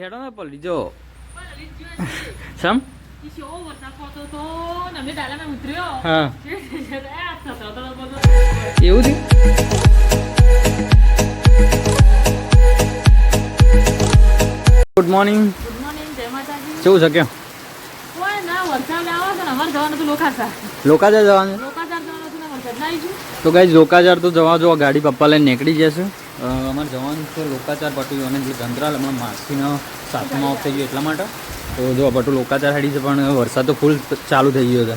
હેડો ને પલ્લી જો સમ હા એવું છે. Good morning. કેવું છે કેમ? લોકાજાર જવાનું તો ગાઈઝ લોકાજાર તો જવા જો ગાડી પપ્પા લઈને નીકળી જશે. અમારે જવાનું છે લોકાચાર પટુ અને જે ગંદરાલ હમણાં માસીનો સાતમા ઓફ થઈ ગયો એટલા માટે તો જો પટુ લોકાચાર હેડી છે પણ વરસાદ તો ફૂલ ચાલુ થઈ ગયો છે.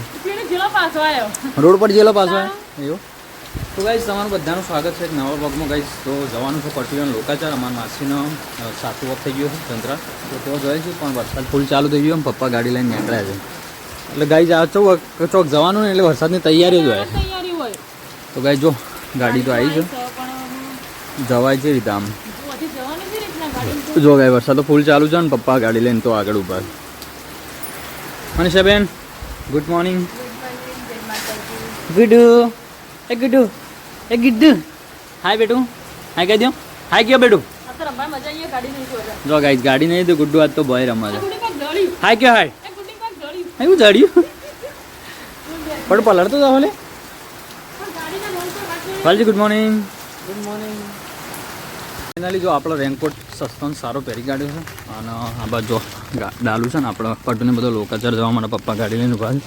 રોડ પર જેલો પાછો આવ્યો એવું. તો ગાઈઝ તમારું બધાનું સ્વાગત છે એક નવા બ્લોગમાં. ગાઈઝ તો જવાનું છે પટુ અને લોકાચાર. અમારા માસીનો સાતમો ઓફ થઈ ગયો છે ગંદરાલ તો ત્યાં જાય છે પણ વરસાદ ફૂલ ચાલુ થઈ ગયો. પપ્પા ગાડી લઈને નીકળ્યા છે એટલે ગાઈઝ આ ચોક જવાનું ને એટલે વરસાદની તૈયારી જ હોય. તો ગાઈઝ જો ગાડી તો આવી છે જવાય છે રીતે આમ જો ગાય વરસાદ તો ફૂલ ચાલુ છે ને પપ્પા ગાડી લઈને તો આગળ ઉભા. મનીષાબેન ગુડ મોર્નિંગ. ગુડુ એ ગુડુ એ ગુડુ હાય બેટું હાય કહી દો હાય કયો બેટું. જો ગાઈસ ગાડી નહીં તો ગુડ્ડુ આજ તો બોય રમવા છે. હાય કયો હાય એવું જડ્યું પણ પલળતો જાવ લે. Valji good morning. Good morning. Finally જો આપણો રેનકોટ સસ્તો સારો પહેરી કાઢ્યો છે અને આ બાજુ જો ડાલું છે ને આપણે પટુને બધો લોકાચાર જવા માટે પપ્પા ગાડી લઈને ઉભા છે.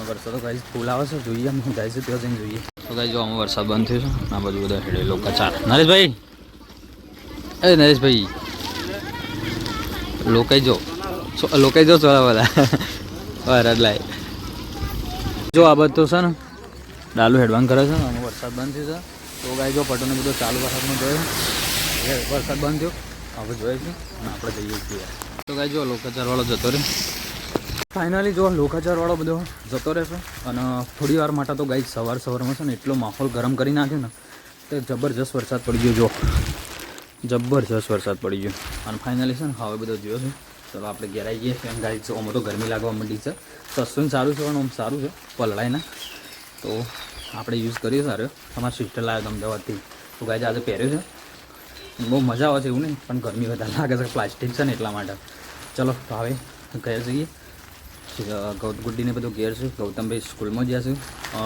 વરસાદ તો ગાઈઝ ફૂલ આવે છે જોઈએ અમે જાય છે ત્યાં જઈને જોઈએ. તો ગાઈઝ જો આમાં વરસાદ બંધ થયો છે આ બાજુ બધા હેડે લોકાચાર. નરેશભાઈ એ નરેશભાઈ લોકાઈ જો થોડા બધા બરાબર લાય જો આ બધું તો છે ને ડાલુ હેડવાન કરે છે આમાં વરસાદ બંધ થયો છે. તો ગાઈઝ જો પટુને બધો ચાલુ વરસાદમાં જોયો વરસાદ બંધ થયો આપણે જોઈએ છીએ અને આપણે જઈએ છીએ. તો ગાઈઝ જો લોકાચારવાળો જતો રહે. ફાઇનલી જો લોકાચારવાળો બધો જતો રહેશે અને થોડી વાર માટે તો ગાઈઝ સવારમાં છે ને એટલો માહોલ ગરમ કરી નાખ્યો ને તો જબરજસ્ત વરસાદ પડી ગયો. જો જબરજસ્ત વરસાદ પડી ગયો અને ફાઇનલી છે ને હવે બધો જોયો છે. ચલો આપણે ઘેર આવી ગઈએ એમ ગાઈઝ આમાં તો ગરમી લાગવા માંડી છે. સસ્તું સારું છે પણ આમ સારું છે પલળાયના તો આપણે યુઝ કરીએ સારું. તમારા સિસ્ટર લાવ્યો અમદાવાદથી તો ગાઈઝ આજે પહેર્યો છે બહુ મજા આવે છે એવું નહીં પણ ગરમી વધારે લાગે છે પ્લાસ્ટિક છે ને એટલા માટે. ચલો તો હવે ઘેર જઈએ. ગુડ્ડીને બધું ઘેર છે ગૌતમભાઈ સ્કૂલમાં ગયા છે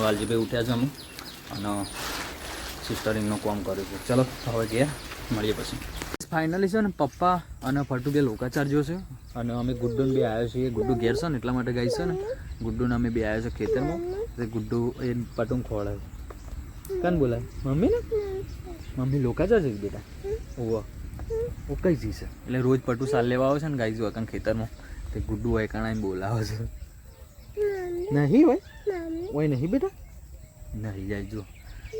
વાલજીભાઈ ઉઠ્યા છે અમે અને સિસ્ટરિંગનું કામ કર્યું છે. ચલો હવે ઘેર મળીએ પછી. ફાઇનલી છે ને પપ્પા અને ફટુ બે લોકાચાર જોશે અને અમે ગુડ્ડુને બે આવ્યા છીએ. ગુડ્ડુ ઘેર છે ને એટલા માટે ગાઈ છે ને ગુડ્ડુને અમે બે આવ્યા છે ખેતરમાં. ગુડ્ડુ એ પટું ખોળાય કાન બોલાય મમ્મી ને મમ્મી લોકાચાર છે બેટા ઓવા ઓ કઈ જઈશે એટલે રોજ પટુ સાલ લેવા આવે છે ને ગાઈ જો ખેતરમાં તે ગુડ્ડુ હોય કાણાઈને બોલાવે છે. નહીં હોય હોય નહીં બેટા નહીં જાય જો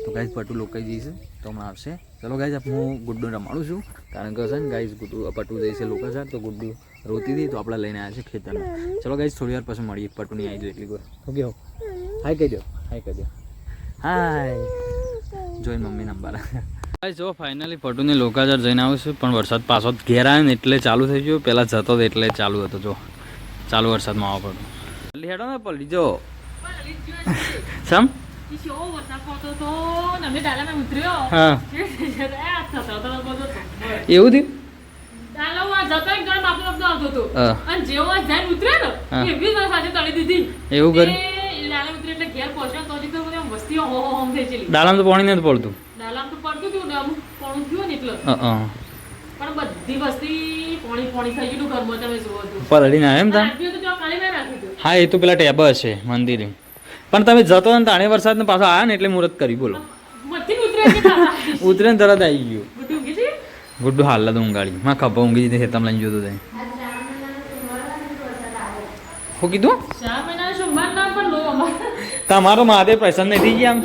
તો ગાઈઝ પટુ લોકાઈ જઈશે તો હમણાં આવશે. ચલો ગાઈઝ હું ગુડ્ડુને રમાડું છું કારણ કે છે ને ગાઈઝ ગુડ્ડુ પટુ જઈશે લોકાચાર તો ગુડ્ડુ રોતી હતી તો આપણે લઈને આવ્યા છે ખેતરમાં. ચલો ગાઈઝ થોડી વાર પછી મળીએ. પટુની આવી જાય એટલી વાર ઓકે હો હાય કહી દો હાય કહી દો હાય જોઈને મમ્મી નંબર. જો ફાઇનલી પટુની લોકાચાર જઈને આવું છું પણ વરસાદ પાછો ઘેર આવ્યો ને એટલે ચાલુ થઈ ગયો. પહેલાં જતો હતો એટલે ચાલુ હતો જો ચાલુ વરસાદમાં આવવા પડતું. પલ્લી હેડો ને પલ્લી જો સમ હા એવું થયું એવું કર્યું. ડાલામાં તો પાણી નથી પડતું. પલળી ના એમ હા એ તો પેલા ટેબ છે મંદિર પણ તમે જતો ને તાણે વરસાદ ને પાછો આવ્યા ને એટલે મુહૂર્ત કરી બોલો ઉતરે ને તરત આવી ગયું. ગુડ્ડુ હાલ તો ઊંઘાડી માં ખભા ઊંઘી જતી તમે લઈને જોતો થાય. શું કીધું તમારો મહાદેવ પ્રસન્ન નથી ગયા આમ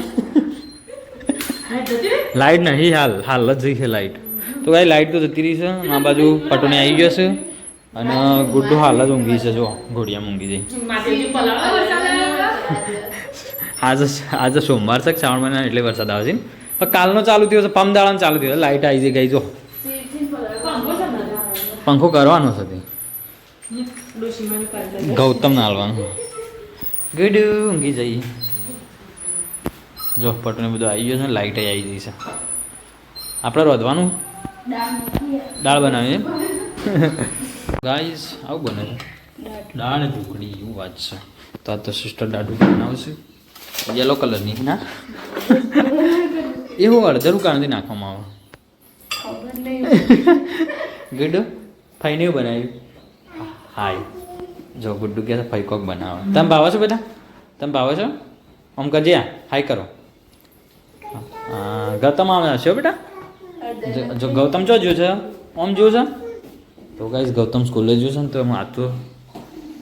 લાઈટ નહીં હાલ જ જઈ છે લાઈટ તો ગાઈ લાઈટ તો જતી રહી છે. આ બાજુ પટુને આવી ગયો છે અને ગુડ્ડુ હાલ જ ઊંઘી છે જો ઘોડિયામાં ઊંઘી જઈ. આજે સોમવાર છે શ્રાવણ મહિના એટલે વરસાદ આવે છે પણ કાલનો ચાલુ થયો છે પમદાળાનો ચાલુ થયો લાઈટ આવી જાય ગઈ જો પંખો કરવાનો છે તે ગૌતમ ના હાલવાનું ગુડ ઊંઘી જઈ. જો પટને બધું આવી ગયો છે લાઈટ આવી જઈ છે. આપણે રોધવાનું દાળ બનાવીએ ગાઈસ આવું બને છે દાળ ઢોકળી એવું વાત છે. તો આ તો સિસ્ટર દાળ ઢોકળી બનાવશે યલો કલરની ના એવું અડધરું કારણથી નાખવામાં આવે ગુડ્ડુ ફાઈને એવું બનાવ્યું હાય જો ગુડ્ડુ કે ફઈ કોક બનાવે તમે ભાવો છો બેટા તમે ભાવો છો આમ કરજે હાય કરો ગૌતમ આવે હશે બેટા જો ગૌતમ ચો જોયું છે આમ જોયું છે તો ગાઈસ ગૌતમ સ્કૂલે જોયું છે ને તો એમાં આ તો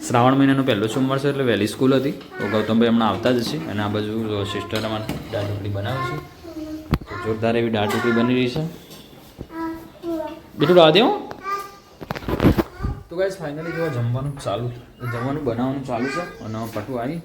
શ્રાવણ મહિનાનો પહેલો સોમવાર છે એટલે વહેલી સ્કૂલ હતી તો ગૌતમભાઈ હમણાં આવતા જ છે અને આ બાજુ સિસ્ટર અમારે દાળ ઢોકળી બનાવે છે તો જોરદાર એવી દાળ ઢોકળી બની રહી છે બીજું રાહ દેવું તો ગાઈસ ફાઇનલી જો જમવાનું બનાવવાનું ચાલુ છે અને પટુ આવી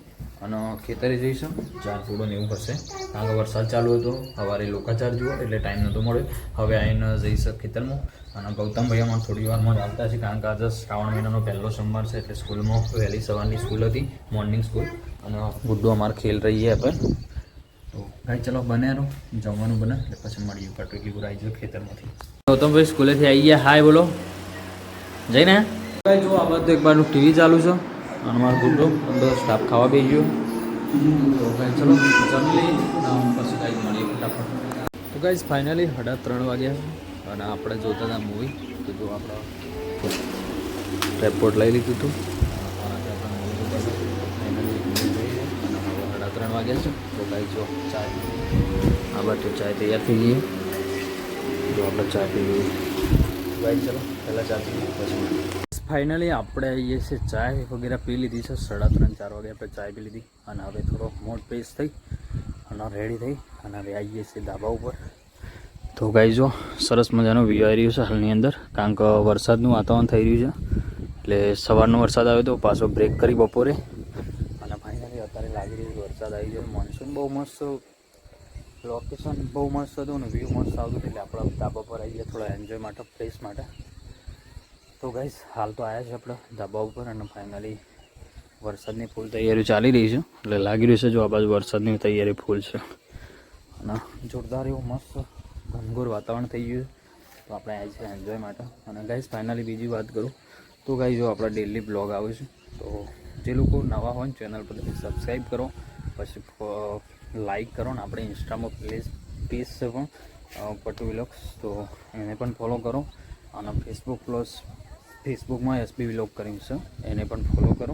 અને ખેતરે જઈશું ચાર પૂડો ને એવું કરશે કારણ કે વરસાદ ચાલુ હતો સવારે લોકાચાર જુઓ એટલે ટાઈમ નહોતો મળ્યો હવે આવીને જઈશ ખેતરમાં અને ગૌતમભાઈ અમારે થોડી વારમાં જ આવતા છે કારણ કે આજે શ્રાવણ મહિનાનો પહેલો સોમવાર છે એટલે સ્કૂલમાં વહેલી સવારની સ્કૂલ હતી મોર્નિંગ સ્કૂલ અને ગુડ્ડુ અમારે ખેલ રહી છે આપણે તો ભાઈ ચલો બને જમવાનું બને એટલે પછી મળીએ પટુ એટલી પૂરા આવી જાય ખેતરમાંથી ગૌતમભાઈ સ્કૂલેથી આવી ગયા હાય બોલો જઈને ભાઈ જો આ બધું એક બારનું ટીવી ચાલુ છે અને મારો ગુડ્ડો બધો સ્ટાફ ખાવા બેસી ગયો તો ભાઈ ચલો જમી પછી કાંઈ મળીએ ફટાફટ તો ગાઈઝ ફાઇનલી 3:30 વાગ્યા અને આપણે જોતા હતા મૂવી તો જો આપણે રેપોર્ટ લઈ લીધું હતું ફાઇનલી મૂવી જોઈએ અને હવે 3:30 વાગ્યા છે તો ગાઈ જો ચા આ બાજુ ચાય તૈયાર થઈ ગઈ જો આપણે ચા પી લઈએ ગાઈ ચલો પહેલાં ચા પી પછી ફાઇનલી આપણે આવીએ છીએ ચાય વગેરે પી લીધી છે 3:30-4 વાગે આપણે ચાય પી લીધી અને હવે થોડો મોડ પેસ થઈ અને રેડી થઈ અને હવે આવીએ છીએ ધાબા ઉપર તો ગાઈ જો સરસ મજાનો વ્યૂ આવી રહ્યો છે હાલની અંદર કારણ કે વરસાદનું વાતાવરણ થઈ રહ્યું છે એટલે સવારનો વરસાદ આવ્યો તો પાછો બ્રેક કરી બપોરે અને ફાઇનલી અત્યારે લાગી રહ્યું વરસાદ આવી ગયો મોન્સૂન બહુ મસ્ત લોકેશન બહુ મસ્ત હતું ને વ્યૂ મસ્ત આવતું એટલે આપણે ધાબા પર આવી ગયા થોડા એન્જોય માટે ફ્રેશ માટે તો ગાઈસ હાલ તો આવ્યા છે આપણે ધાબા ઉપર અને ફાઇનલી વરસાદની ફૂલ તૈયારી ચાલી રહી છે એટલે લાગી રહ્યું છે જો આ બાજુ વરસાદની તૈયારી ફૂલ છે અને જોરદાર એવું મસ્ત ઘનઘોર વાતાવરણ થઈ ગયું તો આપણે આવ્યા છીએ એન્જોય માટે અને ગાઈસ ફાઇનલી બીજી વાત કરું તો ગાઈસ જો આપણા ડેલી બ્લોગ આવે છે તો જે લોકો નવા હોય ને ચેનલ પર સબસ્ક્રાઈબ કરો પછી લાઈક કરો ને આપણે ઇન્સ્ટામાં પેજ છે પણ પટુ વ્લોગ્સ તો એને પણ ફોલો કરો અને ફેસબુકમાં એસબી વ્લોગ કરીને છે એને પણ ફોલો કરો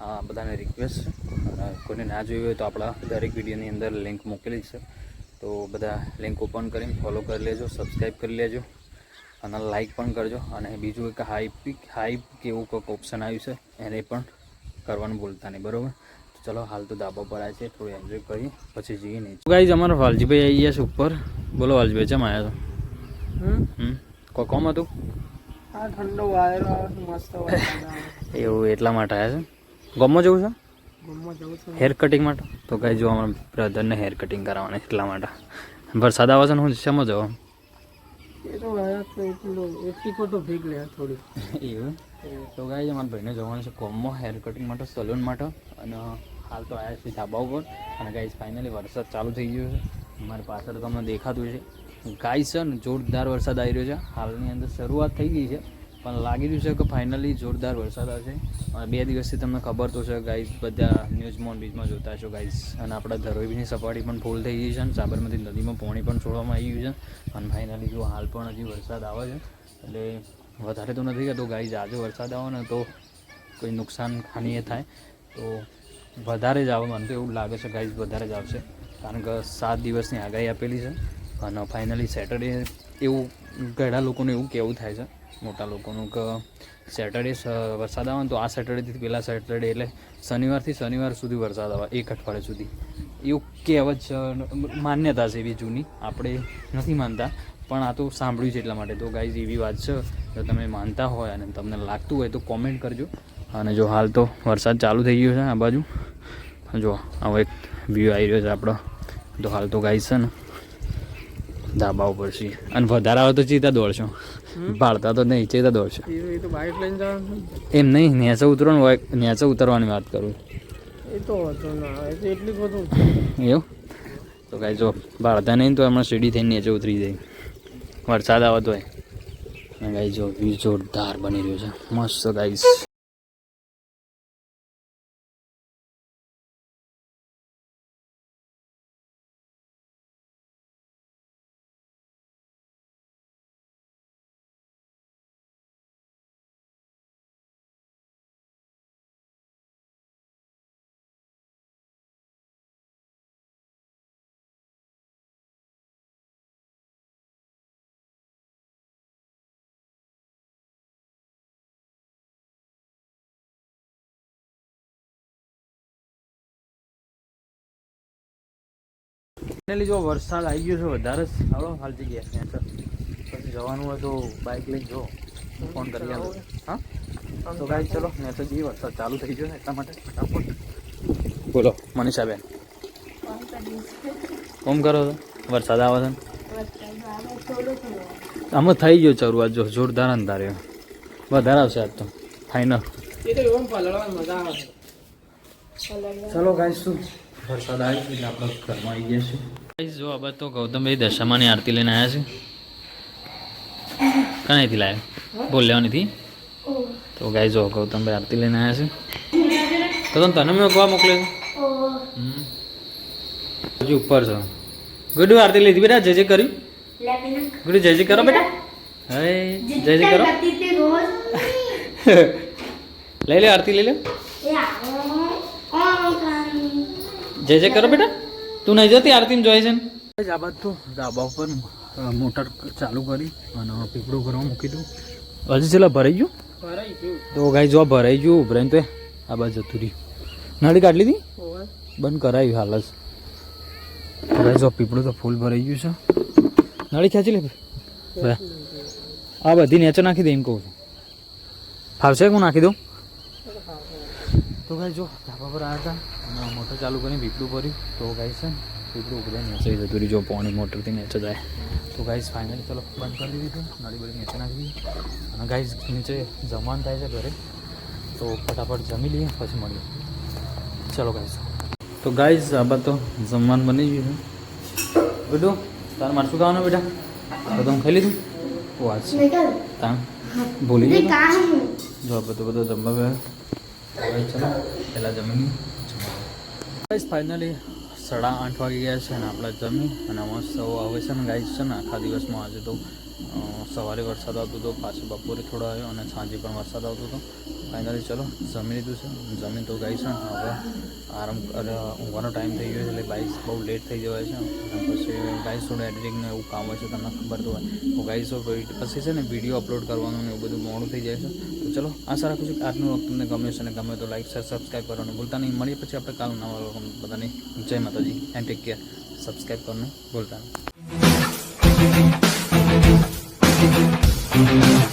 આ બધાને રિક્વેસ્ટ છે અને કોઈને ના જોયું હોય તો આપણા દરેક વિડીયોની અંદર લિંક મૂકેલી છે તો બધા લિંક ઓપન કરીને ફોલો કરી લેજો સબસ્ક્રાઈબ કરી લેજો અને લાઈક પણ કરજો અને બીજું એક હાઈપ કે એવું કોઈક ઓપ્શન આવ્યું છે એને પણ કરવાનું ભૂલતા નહીં બરાબર તો ચલો હાલ તો ધાબા પર આવે છે થોડું એન્જોય કરી પછી જઈએ નહીં ગાઈઝ અમારા વાલજીભાઈ આવી ગયા છે ઉપર બોલો વાલજીભાઈ ચમ આવ્યા છો કોમ હતું ઠંડો વાયરો મસ્ત એવું એટલા માટે આવ્યા છે ગમો જવું છે હેર કટિંગ માટે તો કાંઈ જો અમારા બ્રધરને હેર કટિંગ કરાવવાના એટલા માટે વરસાદ આવે છે ને હું શેમાં જવા એવું તો કાંઈ અમારા ભાઈને જવાનું છે કોમમાં હેર કટિંગ માટે સલૂન માટે અને હાલ તો આવ્યા છે ધાબા ઉપર અને ગાઈસ ફાઇનલી વરસાદ ચાલુ થઈ ગયો છે અમારી પાછળ તમને દેખાતું છે ગાઈસ છે ને જોરદાર વરસાદ આવી રહ્યો છે હાલની અંદર શરૂઆત થઈ ગઈ છે પણ લાગી રહ્યું છે કે ફાઇનલી જોરદાર વરસાદ આવશે અને 2 દિવસથી તમને ખબર તો છે ગાઈસ બધા ન્યૂઝમાં બીજમાં જોતા છો ગાઈસ અને આપણા ધરોઈની સપાટી પણ ફૂલ થઈ ગઈ છે અને સાબરમતી નદીમાં પાણી પણ છોડવામાં આવી ગયું છે અને ફાઇનલી જો હાલ પણ હજી વરસાદ આવે છે એટલે વધારે તો નથી કહેતો ગાઈસ આજે વરસાદ આવે ને તો કોઈ નુકસાન હાનિ એ થાય તો વધારે જ આવે મને તો એવું લાગે છે ગાઈસ વધારે જ આવશે કારણ કે 7 દિવસની આગાહી આપેલી છે અને ફાઇનલી સેટરડે એવું ઘણા લોકોને એવું કહેવું થાય છે મોટા લોકોનું કે સેટરડે વરસાદ આવે ને તો આ સેટરડેથી પહેલાં સેટરડે એટલે શનિવારથી શનિવાર સુધી વરસાદ આવે 1 અઠવાડિયા સુધી એવું કહેવત છે માન્યતા છે એવી જૂની આપણે નથી માનતા પણ આ તો સાંભળ્યું છે એટલા માટે તો ગાઈઝ એવી વાત છે જો તમે માનતા હોય અને તમને લાગતું હોય તો કોમેન્ટ કરજો અને જો હાલ તો વરસાદ ચાલુ થઈ ગયો છે આ બાજુ જો આવો એક વ્યૂ આવી રહ્યો છે આપણો તો હાલ તો ગાઈઝ છે ને ધાબા ઉપર છીએ અને વધારે આવે તો ચીતા દોડશો ભાળતા તો નહીં ચેતા દોડશો એમ નહીં નેચે ઉતરવાનું હોય નેચે ઉતરવાની વાત કરું એવું તો કાંઈ જો ભાળતા નહીં તો હમણાં સીડી થઈને નીચે ઉતરી જાય વરસાદ આવે તો અને ગાઈસ જો વ્યૂ જોરદાર બની રહ્યું છે, મસ્ત ગાઈસ. ફાઇનલી જો વરસાદ આવી ગયો છે વધારે જ. હાલો હાલ જગ્યા ત્યાં સર પછી જવાનું હોય તો બાઇક લઈને જો ફોન કરી આવો. હા તો ગાઈસ ચલો મેં તો જઈએ, વરસાદ ચાલુ થઈ ગયો છે એટલા માટે ફટાફટ. બોલો મનીષાબેન, કોમ કરો છો? વરસાદ આવે છે આમાં થઈ ગયો શરૂઆત, જો જોરદાર અંધાર્યો, વધારે આવશે આજ તો ફાઇનલ. ચલો ગાઈસ શું વરસાદ આવી એટલે આપણે ઘરમાં આવી ગયા છીએ. ગાઈસ જો આ બાદ તો ગૌતમભાઈ દશામાની આરતી લઈને આવ્યા છે. કનાઈથી લાવ્યા? બોલ લેવાનીથી. તો ગાઈસ જો ગૌતમભાઈ આરતી લઈને આવ્યા છે. તો તને મેં કોવા મોકલે હજુ ઉપર છો. ગુડુ આરતી લીધી બેટા, જય જય કર્યું? ગુડુ જય જય કરો બેટા. હે જય જય કરો. લઈ લે આરતી લઈ લે. જય જય કરો બેટા. તું નહીં જતી આરતી જોઈ છે ને? આ બાદ તો ધાબા ઉપર મોટર ચાલુ કરી અને પીપળું કરવા મૂકી દઉં. હજી છેલ્લા ભરાઈ ગયું? તો ગાઈ જો ભરાઈ ગયું ઉભરાઈને તો આ બાજુ જતું રહ્યું. નળી કાઢી લીધી? બંધ કરાવી હાલ જ. તો ગાઈ જો પીપળું તો ફૂલ ભરાઈ ગયું છે. નળી ખેંચી લે આ બધી નેચો નાખી દે એમ કહું છું. ફાવશે હું નાખી દઉં? તો ગાઈ જો ધાબા પર આવ્યા હતા અને મોટર ચાલુ કરીને પીપળું ભર્યું. તો ગાઈ છે પીપળું ઉભરે નીચે જતું રહ્યું, જો પાણી મોટરથી નીચે જાય. તો ગાઈસ ફાઇનલી ચલો બંધ કરી દીધું, નળી બળી નીચે નાખી દીધી. અને ગાઈસ નીચે જમવાનું થાય છે ઘરે, તો ફટાફટ જમી લઈએ પછી મળીએ. ચલો ગાઈસ. તો ગાઈસ આ બાદ તો જમવાનું બની ગયું છે. બધું તારે મારે શું ખાવાનું બેટા? બધું ખાઈ લીધું? વાત છે તાણ ભૂલી ગયો. જો આ બધું જમવા ગયા. ચલો પહેલાં જમીન. ગાઈસ ફાઇનલી 8:30 વાગી ગયા છે અને આપણે જમી અને મસ્ત આવે છે ને ગાઈસ છે ને આખા દિવસમાં આજે તો સવારે વરસાદ આવતો હતો, પાછો બપોરે થોડો આવ્યો અને સાંજે પણ વરસાદ આવતો હતો. ફાઇનલી ચલો જમી લીધું છે. જમીન તો ગાઈસ છે હવે આરામ ઊંઘવાનો ટાઈમ થઈ ગયો છે એટલે ગાઈસ બહુ લેટ થઈ જવાય છે. અને પછી ગાઈસ થોડું એડિટિંગનું એવું કામ હોય છે, તમને ખબર તો હોય. તો ગાઈસ પછી છે ને વિડીયો અપલોડ કરવાનું ને એવું બધું મોડું થઈ જાય છે. તો ચલો આશા રાખું છું કે આજનું વખત તમને ગમે છે અને ગમે તો લાઈક શેર સબસ્ક્રાઈબ કરવાનું ભૂલતા નહીં. મળીએ પછી આપણે કાલ નવા બધાની જય માતાજી એન્ડ ટેક કેર. સબસ્ક્રાઈબ કરવાનું ભૂલતા નહીં.